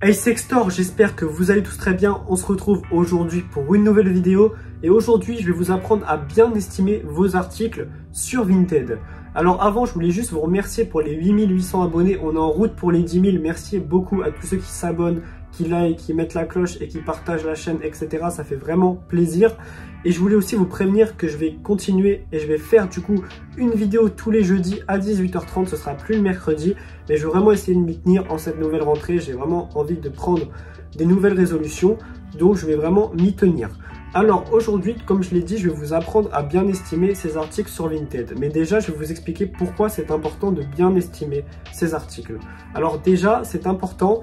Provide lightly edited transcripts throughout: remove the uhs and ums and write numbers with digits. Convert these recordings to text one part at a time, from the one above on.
Hey Sextor, j'espère que vous allez tous très bien. On se retrouve aujourd'hui pour une nouvelle vidéo et aujourd'hui je vais vous apprendre à bien estimer vos articles sur Vinted. Alors avant, je voulais juste vous remercier pour les 8800 abonnés. On est en route pour les 10 000. Merci beaucoup à tous ceux qui s'abonnent, qui like, qui mettent la cloche et qui partagent la chaîne, etc. Ça fait vraiment plaisir. Et je voulais aussi vous prévenir que je vais continuer et je vais faire du coup une vidéo tous les jeudis à 18h30. Ce sera plus le mercredi, mais je vais vraiment essayer de m'y tenir en cette nouvelle rentrée. J'ai vraiment envie de prendre des nouvelles résolutions, donc je vais vraiment m'y tenir. Alors aujourd'hui, comme je l'ai dit, je vais vous apprendre à bien estimer ces articles sur Vinted. Mais déjà, je vais vous expliquer pourquoi c'est important de bien estimer ces articles. Alors déjà, c'est important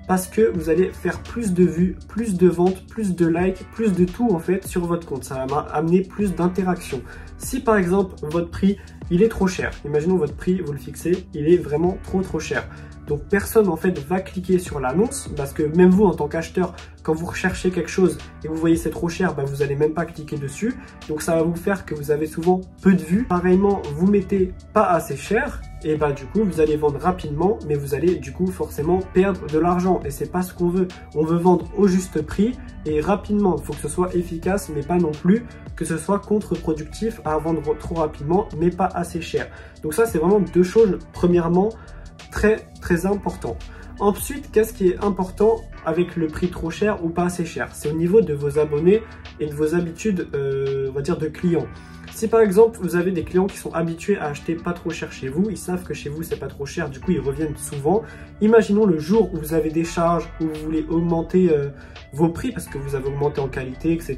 parce que vous allez faire plus de vues, plus de ventes, plus de likes, plus de tout en fait sur votre compte. Ça va amener plus d'interactions. Si par exemple, votre prix, il est trop cher. Imaginons votre prix, vous le fixez, il est vraiment trop cher. Donc personne en fait va cliquer sur l'annonce parce que même vous en tant qu'acheteur, quand vous recherchez quelque chose et que vous voyez c'est trop cher, vous n'allez même pas cliquer dessus. Donc ça va vous faire que vous avez souvent peu de vues. Pareillement, vous mettez pas assez cher et du coup vous allez vendre rapidement, mais vous allez du coup forcément perdre de l'argent et c'est pas ce qu'on veut. On veut vendre au juste prix et rapidement. Il faut que ce soit efficace, mais pas non plus que ce soit contre-productif à vendre trop rapidement, mais pas assez cher. Donc ça c'est vraiment deux choses. Premièrement, très important. Ensuite, qu'est-ce qui est important avec le prix trop cher ou pas assez cher? C'est au niveau de vos abonnés et de vos habitudes, on va dire, de clients. Si par exemple, vous avez des clients qui sont habitués à acheter pas trop cher chez vous, ils savent que chez vous, c'est pas trop cher, du coup, ils reviennent souvent. Imaginons le jour où vous avez des charges, où vous voulez augmenter vos prix parce que vous avez augmenté en qualité, etc.,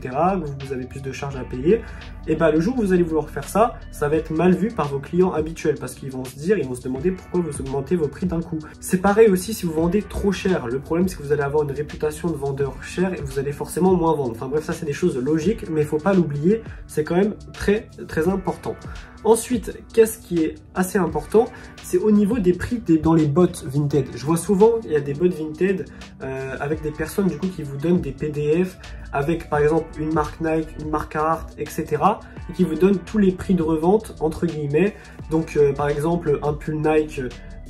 vous avez plus de charges à payer. Et le jour où vous allez vouloir faire ça, ça va être mal vu par vos clients habituels parce qu'ils vont se demander pourquoi vous augmentez vos prix d'un coup. C'est pareil aussi si vous vendez trop cher. Le problème, c'est que vous allez avoir une réputation de vendeur cher et vous allez forcément moins vendre. Enfin bref, ça c'est des choses logiques, mais il faut pas l'oublier, c'est quand même très important. Ensuite, qu'est-ce qui est assez important? C'est au niveau des prix dans les bots Vinted. Je vois souvent, il y a des bots Vinted avec des personnes du coup qui vous donnent des PDF avec par exemple une marque Nike, une marque Carhartt, etc. et qui vous donnent tous les prix de revente entre guillemets. Donc par exemple un pull Nike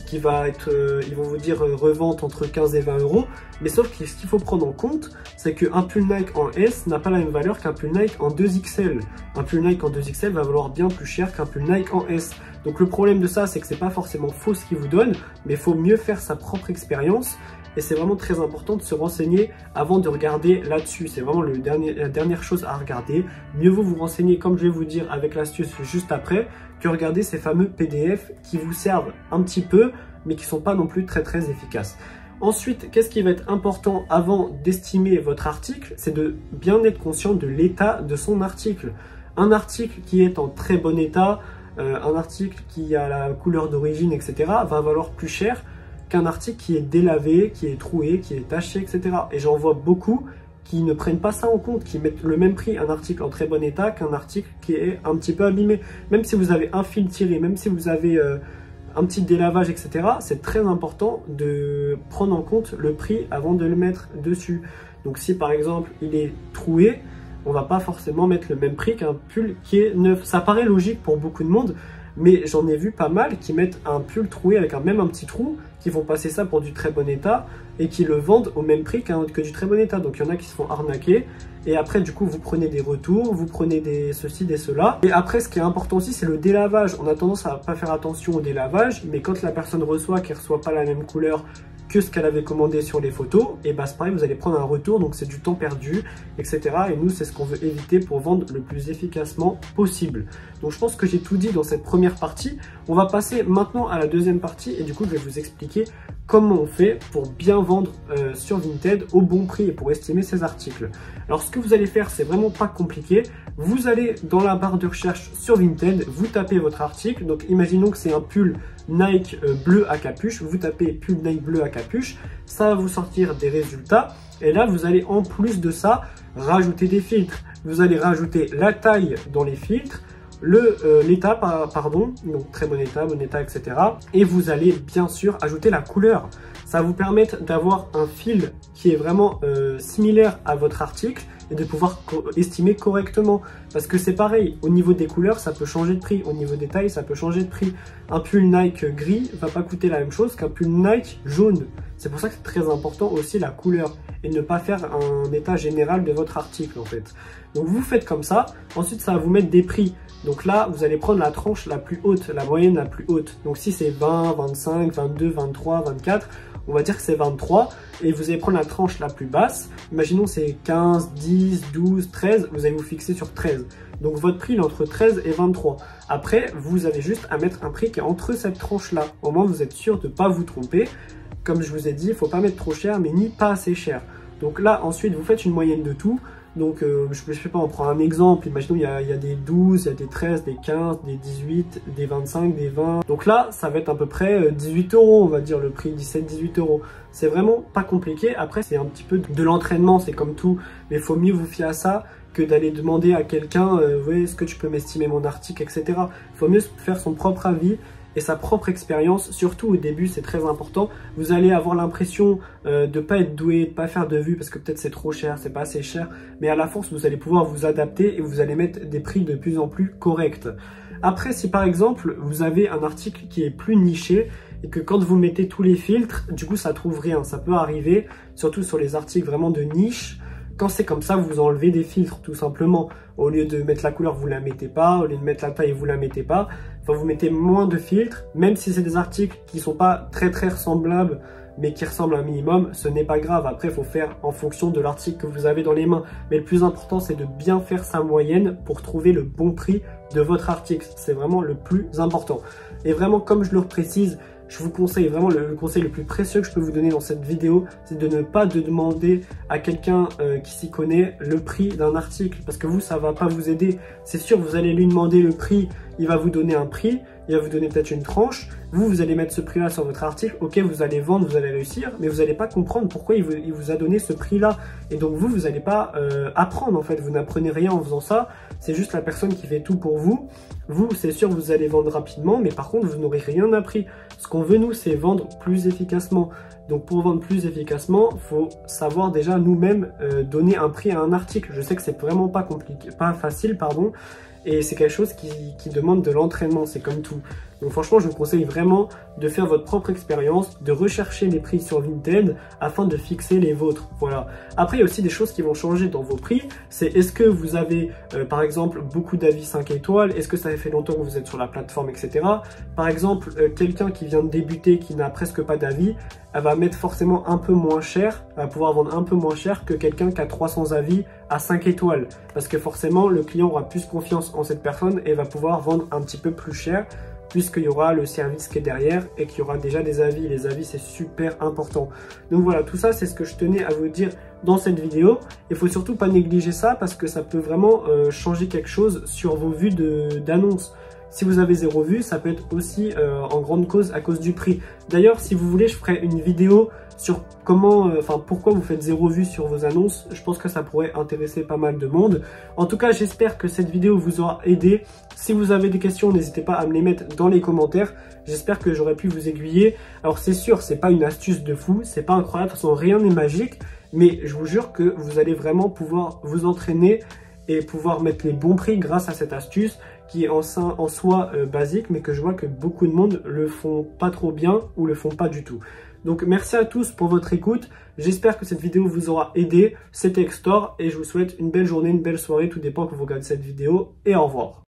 qui va être, ils vont vous dire revente entre 15 et 20 euros. Mais sauf que ce qu'il faut prendre en compte, c'est qu'un pull Nike en S n'a pas la même valeur qu'un pull Nike en 2XL. Un pull Nike en 2XL va valoir bien plus cher qu'un pull Nike en S. Donc le problème de ça, c'est que c'est pas forcément faux ce qu'ils vous donnent, mais il faut mieux faire sa propre expérience. Et c'est vraiment très important de se renseigner avant de regarder là-dessus. C'est vraiment la dernière chose à regarder. Mieux vaut vous renseigner, comme je vais vous dire avec l'astuce juste après, que regarder ces fameux PDF qui vous servent un petit peu, mais qui ne sont pas non plus très efficaces. Ensuite, qu'est-ce qui va être important avant d'estimer votre article? C'est de bien être conscient de l'état de son article. Un article qui est en très bon état, un article qui a la couleur d'origine, etc. va valoir plus cher qu'un article qui est délavé, qui est troué, qui est taché, etc. Et j'en vois beaucoup qui ne prennent pas ça en compte, qui mettent le même prix un article en très bon état qu'un article qui est un petit peu abîmé. Même si vous avez un fil tiré, même si vous avez un petit délavage, etc., c'est très important de prendre en compte le prix avant de le mettre dessus. Donc si par exemple il est troué, on va pas forcément mettre le même prix qu'un pull qui est neuf. Ça paraît logique pour beaucoup de monde, mais j'en ai vu pas mal qui mettent un pull troué avec même un petit trou, qui vont passer ça pour du très bon état et qui le vendent au même prix que du très bon état. Donc il y en a qui se font arnaquer et après du coup vous prenez des retours, vous prenez des ceci, des cela. Et après ce qui est important aussi, c'est le délavage. On a tendance à pas faire attention au délavage, mais quand la personne reçoit, qu'elle reçoit pas la même couleur que ce qu'elle avait commandé sur les photos, et c'est pareil, vous allez prendre un retour, donc c'est du temps perdu, etc. Et nous, c'est ce qu'on veut éviter pour vendre le plus efficacement possible. Donc je pense que j'ai tout dit dans cette première partie. On va passer maintenant à la deuxième partie, et du coup, je vais vous expliquer comment on fait pour bien vendre sur Vinted au bon prix et pour estimer ses articles. Alors ce que vous allez faire, c'est vraiment pas compliqué. Vous allez dans la barre de recherche sur Vinted, vous tapez votre article. Donc imaginons que c'est un pull Nike bleu à capuche, vous tapez pull Nike bleu à capuche, ça va vous sortir des résultats et là vous allez en plus de ça rajouter des filtres. Vous allez rajouter la taille dans les filtres, l'état, pardon, donc très bon état, etc. Et vous allez bien sûr ajouter la couleur. Ça va vous permettre d'avoir un fil qui est vraiment similaire à votre article et de pouvoir estimer correctement. Parce que c'est pareil, au niveau des couleurs, ça peut changer de prix, au niveau des tailles, ça peut changer de prix. Un pull Nike gris va pas coûter la même chose qu'un pull Nike jaune. C'est pour ça que c'est très important aussi la couleur et ne pas faire un état général de votre article en fait. Donc vous faites comme ça, ensuite ça va vous mettre des prix. Donc là, vous allez prendre la tranche la plus haute, la moyenne la plus haute. Donc si c'est 20, 25, 22, 23, 24, on va dire que c'est 23. Et vous allez prendre la tranche la plus basse. Imaginons c'est 15, 10, 12, 13. Vous allez vous fixer sur 13. Donc votre prix il est entre 13 et 23. Après, vous avez juste à mettre un prix qui est entre cette tranche-là. Au moins, vous êtes sûr de ne pas vous tromper. Comme je vous ai dit, il ne faut pas mettre trop cher, mais ni pas assez cher. Donc là, ensuite, vous faites une moyenne de tout. Donc, je sais pas, on prend un exemple. Imaginons, il y a des 12, il y a des 13, des 15, des 18, des 25, des 20. Donc là, ça va être à peu près 18 €, on va dire, le prix, 17-18 €. C'est vraiment pas compliqué. Après, c'est un petit peu de l'entraînement, c'est comme tout. Mais il faut mieux vous fier à ça que d'aller demander à quelqu'un, oui, est-ce que tu peux m'estimer mon article, etc. Il faut mieux faire son propre avis et sa propre expérience, surtout au début, c'est très important. Vous allez avoir l'impression de pas être doué, de pas faire de vues parce que peut-être c'est trop cher, c'est pas assez cher, mais à la force, vous allez pouvoir vous adapter et vous allez mettre des prix de plus en plus corrects. Après, si par exemple, vous avez un article qui est plus niché et que quand vous mettez tous les filtres, du coup, ça trouve rien. Ça peut arriver, surtout sur les articles vraiment de niche. Quand c'est comme ça, vous enlevez des filtres tout simplement. Au lieu de mettre la couleur, vous la mettez pas. Au lieu de mettre la taille, vous la mettez pas. Enfin, vous mettez moins de filtres. Même si c'est des articles qui sont pas très ressemblables, mais qui ressemblent un minimum, ce n'est pas grave. Après, il faut faire en fonction de l'article que vous avez dans les mains. Mais le plus important, c'est de bien faire sa moyenne pour trouver le bon prix de votre article. C'est vraiment le plus important. Et vraiment, comme je le précise, je vous conseille vraiment le conseil le plus précieux que je peux vous donner dans cette vidéo, c'est de ne pas demander à quelqu'un qui s'y connaît le prix d'un article parce que vous, ça va pas vous aider. C'est sûr, vous allez lui demander le prix, il va vous donner un prix, il va vous donner peut-être une tranche. Vous allez mettre ce prix-là sur votre article. Ok, vous allez vendre, vous allez réussir, mais vous n'allez pas comprendre pourquoi il vous a donné ce prix-là. Et donc vous n'allez pas apprendre en fait. Vous n'apprenez rien en faisant ça. C'est juste la personne qui fait tout pour vous. Vous, c'est sûr, vous allez vendre rapidement, mais par contre, vous n'aurez rien appris. Ce qu'on veut, nous, c'est vendre plus efficacement. Donc, pour vendre plus efficacement, il faut savoir déjà nous-mêmes donner un prix à un article. Je sais que c'est vraiment pas compliqué, pas facile, pardon. Et c'est quelque chose qui demande de l'entraînement, c'est comme tout. Donc franchement, je vous conseille vraiment de faire votre propre expérience, de rechercher les prix sur Vinted afin de fixer les vôtres. Voilà. Après, il y a aussi des choses qui vont changer dans vos prix. C'est est-ce que vous avez, par exemple, beaucoup d'avis 5 étoiles? Est-ce que ça fait longtemps que vous êtes sur la plateforme, etc. Par exemple, quelqu'un qui vient de débuter, qui n'a presque pas d'avis, elle va mettre forcément un peu moins cher, elle va pouvoir vendre un peu moins cher que quelqu'un qui a 300 avis à 5 étoiles. Parce que forcément, le client aura plus confiance en cette personne et va pouvoir vendre un petit peu plus cher puisqu'il y aura le service qui est derrière et qu'il y aura déjà des avis. Les avis, c'est super important. Donc voilà, tout ça, c'est ce que je tenais à vous dire dans cette vidéo. Il faut surtout pas négliger ça parce que ça peut vraiment changer quelque chose sur vos vues d'annonce. Si vous avez 0 vue, ça peut être aussi en grande cause à cause du prix. D'ailleurs, si vous voulez, je ferai une vidéo sur comment, pourquoi vous faites 0 vue sur vos annonces. Je pense que ça pourrait intéresser pas mal de monde. En tout cas, j'espère que cette vidéo vous aura aidé. Si vous avez des questions, n'hésitez pas à me les mettre dans les commentaires. J'espère que j'aurai pu vous aiguiller. Alors c'est sûr, c'est pas une astuce de fou, c'est pas incroyable, de toute façon rien n'est magique, mais je vous jure que vous allez vraiment pouvoir vous entraîner et pouvoir mettre les bons prix grâce à cette astuce qui est en soi basique, mais que je vois que beaucoup de monde le font pas trop bien ou le font pas du tout. Donc merci à tous pour votre écoute, j'espère que cette vidéo vous aura aidé, c'était Extor et je vous souhaite une belle journée, une belle soirée, tout dépend que vous regardez cette vidéo et au revoir.